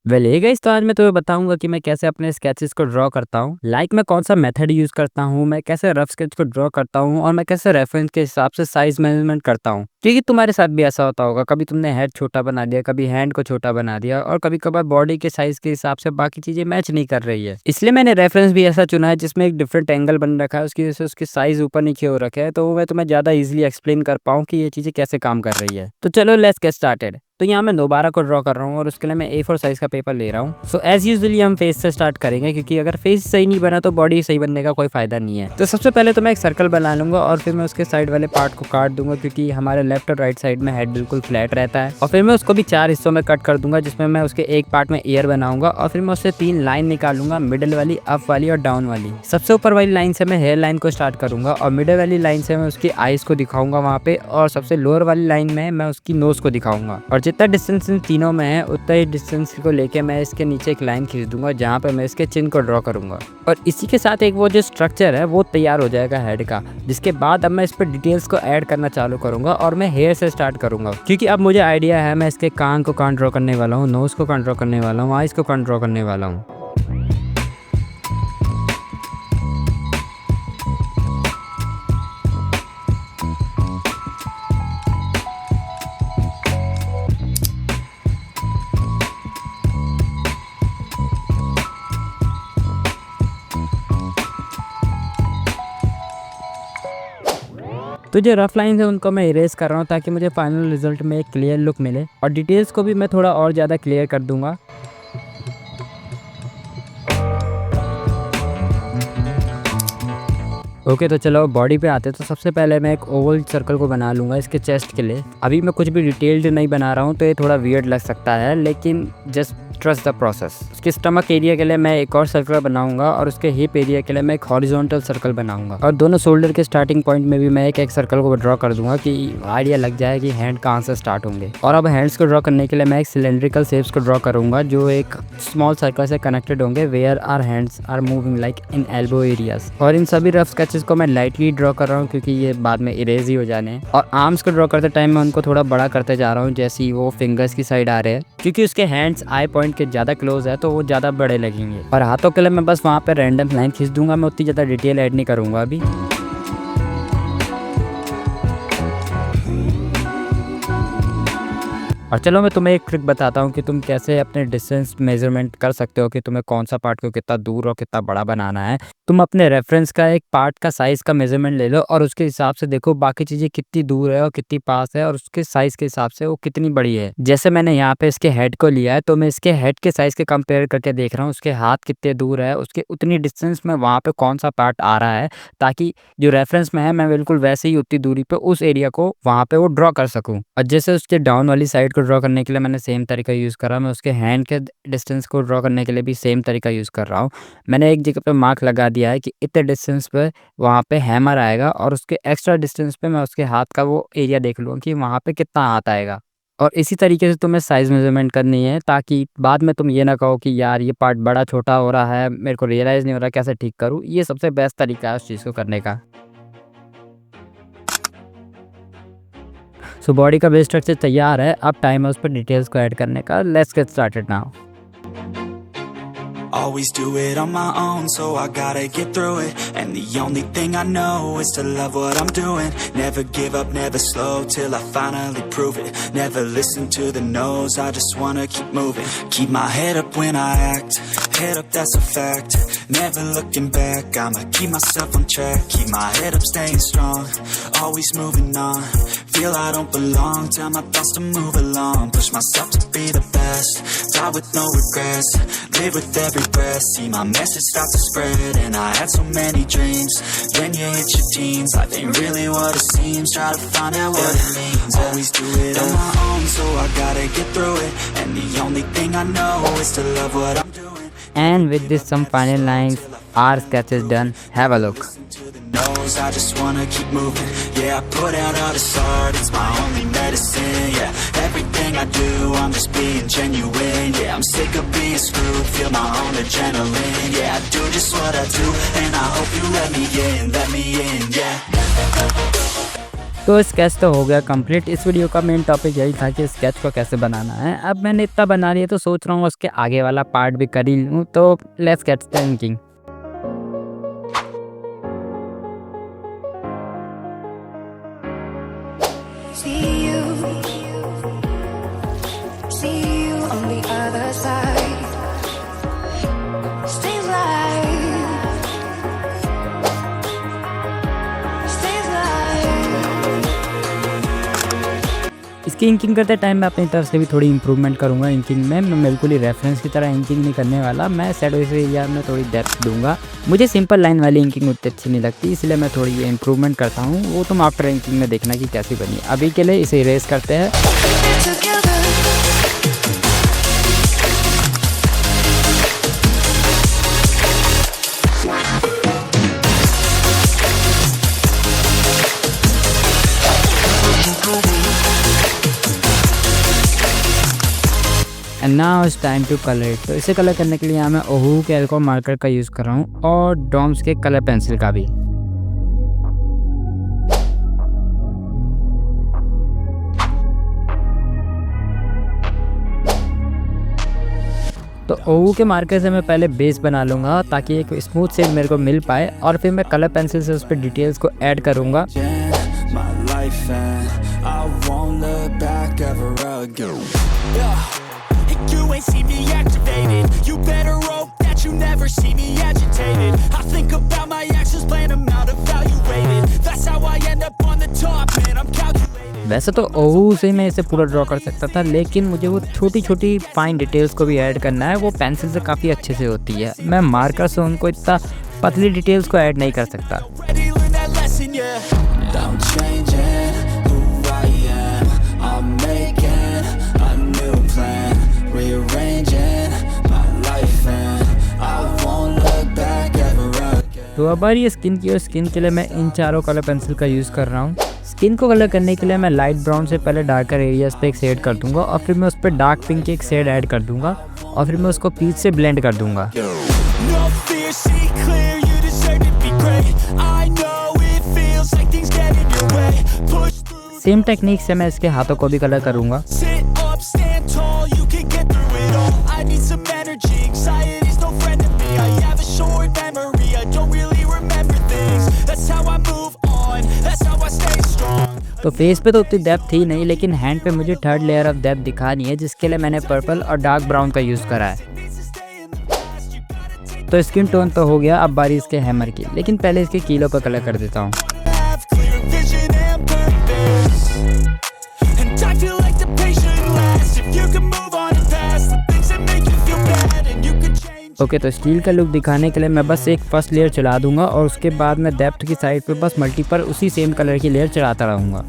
Hey guys, तो आज मैं तुम्हें बताऊंगा कि मैं कैसे अपने स्केचेस को ड्रॉ करता हूँ। मैं कौन सा मेथड यूज करता हूँ, मैं कैसे रफ स्केच को ड्रॉ करता हूँ और मैं कैसे रेफरेंस के हिसाब से साइज मैनेजमेंट करता हूँ। क्योंकि तुम्हारे साथ भी ऐसा होता होगा, कभी तुमने हेड छोटा बना दिया, कभी हैंड को छोटा बना दिया और कभी कभार बॉडी के साइज के हिसाब से बाकी चीजें मैच नहीं कर रही है। इसलिए मैंने रेफरेंस भी ऐसा चुना है जिसमें एक डिफरेंट एंगल बन रखा है, उसकी वजह से उसकी साइज ऊपर नीचे हो रखा है, तो मैं तुम्हें ज्यादा इजिली एक्सप्लेन कर पाऊँ कि ये चीजें कैसे काम कर रही है। तो चलो लेट्स गेट स्टार्टेड। तो यहाँ मैं दोबारा को ड्रॉ कर रहा हूँ और उसके लिए मैं A4 साइज का पेपर ले रहा हूँ। सो एज यूजुअली हम फेस से स्टार्ट करेंगे, क्योंकि अगर फेस सही नहीं बना तो बॉडी सही बनने का कोई फायदा नहीं है। तो सबसे पहले तो मैं एक सर्कल बना लूंगा और फिर मैं उसके साइड वाले पार्ट को काट दूंगा, क्योंकि हमारे लेफ्ट और राइट साइड में हेड बिल्कुल फ्लैट रहता है। और फिर मैं उसको भी 4 हिस्सों में कट कर दूंगा, जिसमें मैं उसके एक पार्ट में ईयर बनाऊंगा और फिर मैं उससे 3 लाइन निकालूंगा, मिडिल वाली, अप वाली और डाउन वाली। सबसे ऊपर वाली लाइन से मैं हेयर लाइन को स्टार्ट करूंगा और मिडिल वाली लाइन से मैं उसकी आईज को दिखाऊंगा वहाँ पे, और सबसे लोअर वाली लाइन में मैं उसकी नोज को दिखाऊंगा। और जितना डिस्टेंस तीनों में है उतना ही डिस्टेंस को लेके मैं इसके नीचे एक लाइन खींच दूंगा, जहाँ पे मैं इसके चिन को ड्रॉ करूंगा। और इसी के साथ एक वो जो स्ट्रक्चर है वो तैयार हो जाएगा हेड का, जिसके बाद अब मैं इस पर डिटेल्स को ऐड करना चालू करूंगा और मैं हेयर से स्टार्ट करूंगा, क्योंकि अब मुझे आइडिया है मैं इसके कान को कहाँ ड्रॉ करने वाला हूँ, नोज को कहाँ ड्रॉ करने वाला हूँ, आइज को कहाँ ड्रॉ करने वाला हूँ। तो जो रफ लाइन है उनको मैं इरेज कर रहा हूँ, ताकि मुझे फाइनल रिजल्ट में एक क्लियर लुक मिले। और डिटेल्स को भी मैं थोड़ा और ज़्यादा क्लियर कर दूंगा। ओके, तो चलो बॉडी पे आते हैं। तो सबसे पहले मैं एक ओवल सर्कल को बना लूँगा इसके चेस्ट के लिए। अभी मैं कुछ भी डिटेल्ड नहीं बना रहा हूँ, तो ये थोड़ा वियर्ड लग सकता है, लेकिन जस्ट ट्रस्ट द प्रोसेस। उसके स्टमक एरिया के लिए मैं एक और सर्कल बनाऊंगा और उसके हिप एरिया के लिए मैं एक हॉरिजॉन्टल सर्कल बनाऊंगा। और दोनों शोल्डर के स्टार्टिंग पॉइंट में भी मैं एक सर्कल को ड्रॉ कर दूंगा, कि आइडिया लग जाए कि हैंड कहाँ से स्टार्ट होंगे। और अब हैंड्स को ड्रॉ करने के लिए मैं एक सिलेंड्रिकल शेप्स को ड्रॉ करूंगा, जो एक स्मॉल सर्कल से कनेक्टेड होंगे, where our hands are moving like in elbow areas. और इन सभी रफ स्केचेस को मैं लाइटली ड्रॉ कर रहा हूँ, क्योंकि ये बाद में इरेज ही हो जाने हैं। और आर्म्स को ड्रॉ करते टाइम मैं उनको थोड़ा बड़ा करते जा रहा हूँ, जैसे ही वो फिंगर्स की साइड आ रहे हैं, क्योंकि उसके हैंड्स आई पॉइंट के ज़्यादा क्लोज है तो वो ज़्यादा बड़े लगेंगे। और हाथों के लिए मैं बस वहाँ पे रैंडम लाइन खींच दूंगा, मैं उतनी ज़्यादा डिटेल ऐड नहीं करूँगा अभी। और चलो मैं तुम्हें एक ट्रिक बताता हूँ कि तुम कैसे अपने डिस्टेंस मेजरमेंट कर सकते हो, कि तुम्हें कौन सा पार्ट को कितना दूर और कितना बड़ा बनाना है। तुम अपने रेफरेंस का एक पार्ट का साइज का मेजरमेंट ले लो और उसके हिसाब से देखो बाकी चीज़ें कितनी दूर है और कितनी पास है, और उसके साइज के हिसाब से वो कितनी बड़ी है। जैसे मैंने यहाँ पे इसके हेड को लिया है, तो मैं इसके हेड के साइज के कंपेयर करके देख रहा हूँ उसके हाथ कितने दूर है, उसके उतनी डिस्टेंस में वहाँ पे कौन सा पार्ट आ रहा है, ताकि जो रेफरेंस में है मैं बिल्कुल वैसे ही उतनी दूरी पे उस एरिया को वहाँ पे वो ड्रॉ कर सकूँ। और जैसे उसके डाउन वाली साइड को ड्रॉ करने के लिए मैंने सेम तरीका यूज़ करा, मैं उसके हैंड के डिस्टेंस को ड्रॉ करने के लिए भी सेम तरीका यूज़ कर रहा हूँ। मैंने एक जगह पे मार्क लगा दिया है कि इतने डिस्टेंस पे वहाँ पे हैमर आएगा, और उसके एक्स्ट्रा डिस्टेंस पे मैं उसके हाथ का वो एरिया देख लूँगा कि वहाँ पे कितना हाथ आएगा। और इसी तरीके से तुम्हें साइज़ मेजरमेंट करनी है, ताकि बाद में तुम ये ना कहो कि यार ये पार्ट बड़ा छोटा हो रहा है, मेरे को रियलाइज़ नहीं हो रहा कैसे ठीक करूँ। ये सबसे बेस्ट तरीका है उस चीज़ को करने का। सो बॉडी का बेस स्ट्रक्चर तैयार है, अब टाइम है उस पर डिटेल्स को ऐड करने का। Let's get started now. Always do it on my own, so I gotta get through it. And the only thing I know is to love what I'm doing. Never give up, never slow, till I finally prove it. Never listen to the no's, I just wanna keep moving. Keep my head up when I act, head up, that's a fact. Never looking back, I'ma keep myself on track. Keep my head up, staying strong, always moving on. Feel I don't belong, tell my thoughts to move along. Push myself to be the best, die with no regrets. Live with every breath, see my message start to spread. And I had so many dreams, then you hit your teens. Life ain't really what it seems, try to find out what it means. Always do it on my own, so I gotta get through it. And the only thing I know is to love what I'm doing. And with this some final lines, our sketch is done. Have a look. I just wanna keep moving. Yeah, I put out all this art, it's my only medicine. Yeah, everything I do, I'm just being genuine. Yeah, I'm sick of being screwed, feel my own adrenaline. Yeah, I do just what I do, and I hope you let me in, yeah. तो sketch तो हो गया complete. इस video का main topic यही था कि sketch को कैसे बनाना है। अब मैंने इतना बना लिया तो सोच रहा हूँ उसके आगे वाला पार्ट भी कर ही लूँ। तो let's get thinking. See you on the other side. Stay alive. Stay alive. इसकी इंकिंग करते टाइम मैं अपनी तरफ से भी थोड़ी इंप्रूवमेंट करूंगा इंकिंग में। मैं बिल्कुल ही रेफरेंस की तरह इंकिंग नहीं करने वाला। मैं शैडोज एरिया में थोड़ी डेप्थ दूंगा। मुझे सिंपल लाइन वाली इंकिंग उतनी अच्छी नहीं लगती, इसलिए मैं थोड़ी इंप्रूवमेंट करता हूँ। वो तुम आफ्टर इंकिंग में देखना कि कैसी बनी। अभी के लिए इसे इरेज करते हैं। Together. And now it's time to colour it. तो इसे कलर करने के लिए यहाँ मैं ओहू के एल्कोहल मार्कर का यूज़ कर रहा हूँ और डॉम्स के कलर पेंसिल का भी। तो ओहू के मार्कर से मैं पहले बेस बना लूँगा ताकि एक स्मूथ शेड मेरे को मिल पाए, और फिर मैं कलर पेंसिल से उस पर डिटेल्स को ऐड करूँगा। My life and I won't look back ever again. You ain't see me activated. You better hope that you never see me agitated. I think about my actions, plan them out, evaluated. That's how I end up on the top, man. I'm calculated. वैसे तो ओहू से मैं इसे पूरा draw कर सकता था, लेकिन मुझे वो छोटी छोटी फाइन डिटेल्स को भी ऐड करना है। वो पेंसिल से काफ़ी अच्छे से होती है। मैं मार्कर से उनको इतना पतली डिटेल्स को ऐड नहीं कर सकता। Ready, learn that lesson, yeah. I'm changing who I am. I'm making a new plan. Rearranging my life and I won't look back ever again. तो अब ये स्किन की, और स्किन के लिए मैं इन चारों कलर पेंसिल का यूज़ कर रहा हूँ। स्किन को कलर करने के लिए मैं लाइट ब्राउन से पहले डार्कर एरियाज पे एक शेड कर दूंगा, और फिर मैं उस पर डार्क पिंक की एक शेड ऐड कर दूंगा, और फिर मैं उसको पीच से ब्लेंड कर दूंगा। No fear, see clear, you deserve to be great. I know it feels like things get in your way. Push through, same technique से मैं इसके हाथों को भी कलर करूंगा। sit up, stand tall, you can get through it all. I need some energy, anxiety's no friend to me. I have a short memory, I don't really remember things. That's how I move on, that's how I stay strong. तो face पे तो उतनी depth थी नहीं, लेकिन hand पे मुझे third layer of depth दिखानी है, जिसके लिए मैंने पर्पल और डार्क ब्राउन का यूज़ करा है। तो स्किन टोन तो हो गया, अब बारी इसके हैमर की, लेकिन पहले इसके कीलों पर कलर कर देता हूँ। Have clear vision and purpose. And I feel like the patient lasts. If you can move on and past the things that make you feel bad and you can change. Okay, तो steel का look दिखाने के लिए मैं बस एक first layer चला दूंगा, और उसके बाद मैं डेप्थ की साइड पे बस मल्टीपल उसी सेम कलर की लेयर चलाता रहूँगा।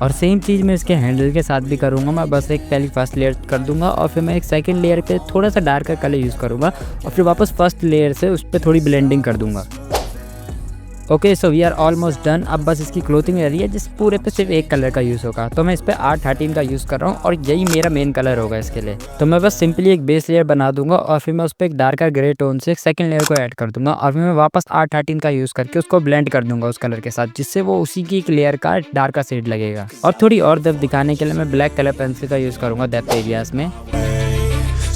और सेम चीज़ मैं इसके हैंडल के साथ भी करूँगा। मैं बस एक पहली फर्स्ट लेयर कर दूंगा, और फिर मैं एक सेकंड लेयर पे थोड़ा सा डार्कर कलर यूज़ करूँगा, और फिर वापस फर्स्ट लेयर से उस पर थोड़ी ब्लेंडिंग कर दूँगा। Okay, so we are almost done. अब बस इसकी क्लोथिंग रह रही है, जिस पूरे पे सिर्फ एक कलर का यूज़ होगा। तो मैं इस पर R13 का यूज़ कर रहा हूँ, और यही मेरा मेन कलर होगा इसके लिए। तो मैं बस सिंपली एक बेस लेयर बना दूंगा, और फिर मैं उस पर एक डार्कर ग्रे टोन से एक सेकंड लेयर को ऐड कर दूंगा, और फिर मैं वापस R13 का यूज़ करके उसको ब्लेंड कर दूंगा उस कलर के साथ, जिससे वो उसी की एक लेयर का डार्कर शेड लगेगा। और थोड़ी और डेप्थ दिखाने के लिए मैं ब्लैक कलर पेंसिल का यूज़ करूँगा डेप्थ एरियाज में।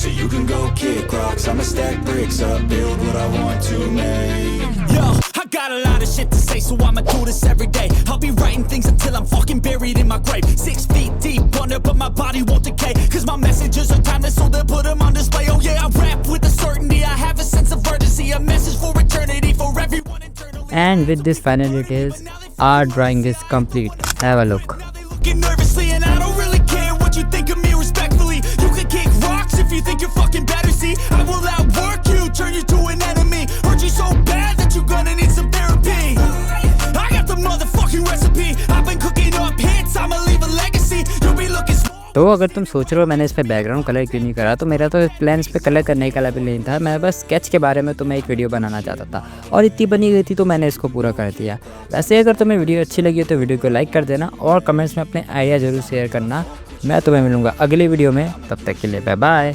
So you can go kick rocks, I'ma stack bricks up, build what I want to make. Yo, I got a lot of shit to say, so I'ma do this every day. I'll be writing things until I'm fucking buried in my grave. 6 feet deep under, but my body won't decay. Cause my messages are timeless, so they'll put them on display. Oh yeah, I rap with a certainty, I have a sense of urgency. A message for eternity, for everyone internally. And with this final details, our drawing is complete. Have a look. Looking nervously, and I don't really care what you think of me respectfully. You can kick rocks if you think you're fucking better. See, I will outwork you, turn you to an enemy. Hurt you so bad that you're gonna need some therapy. I got the motherfucking recipe. I've been cooking up hits, I'ma leave a legacy. You'll be looking small. तो अगर तुम सोच रहे हो मैंने इस पर background colour क्यों नहीं करा, तो मेरा तो प्लान इस पर कलर करने का भी नहीं था। मैं बस स्केच के बारे में तुम्हें एक वीडियो बनाना चाहता था, और इतनी बनी गई थी तो मैंने इसको पूरा कर दिया। वैसे अगर तुम्हें वीडियो अच्छी लगी तो वीडियो को लाइक कर देना, और कमेंट्स में अपने आइडिया ज़रूर शेयर करना। मैं तुम्हें मिलूँगा अगली वीडियो में, तब तक के लिए बाय बाय।